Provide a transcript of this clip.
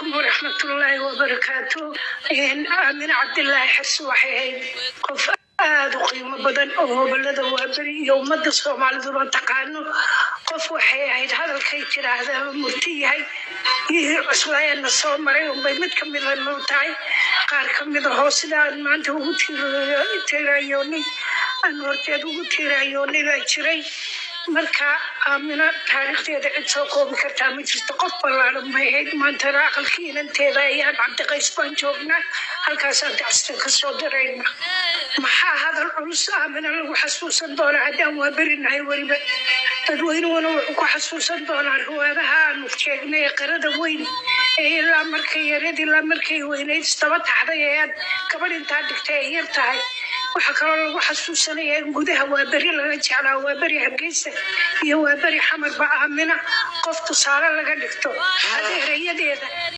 ورحمة الله وبركاته. آمنة عبد الله حرس waxay qof aad u qiimo badan oo gobolada Waaberi iyo ummadda Soomaalidu la taqaano. qof waxay ahayd hadalkay tiraahdaa murti yahay iyo cuslaayna soo maray oo mid ka mid ah noo tahay qaar ka mid ah sidaan maanta ugu tiirayoonay aan horteed ugu tiirayoonay baa jiray. marka Aamina taariikhdeeda cid soo koobi kartaa ma jirto. qof ballaaran bay ahayd. maanta aqalkii inanteeda ayaan Cabdiqays baan joognaa halkaasaan dacsan ka soo dirayna. maxaa hadal culus Aamina lagu xasuusan doonaa haddaan Waaberi nahay weliba dadweynuhuna wuxuu ku xasuusan doonaa riwaadaha aanu sheegnay qarada weyn ee ilaa markay yareed ilaa markay weynayd istaba taxday ee gabadh intaa dhigtay ay yar tahay. waxaa kaloo lagu xasuusanayaa in gudaha Waaberi laga jeclaa Waaberi Hargeysa iyo Waaberi Xamarba Aamina qof tusaale laga dhigto adeerayadeeda.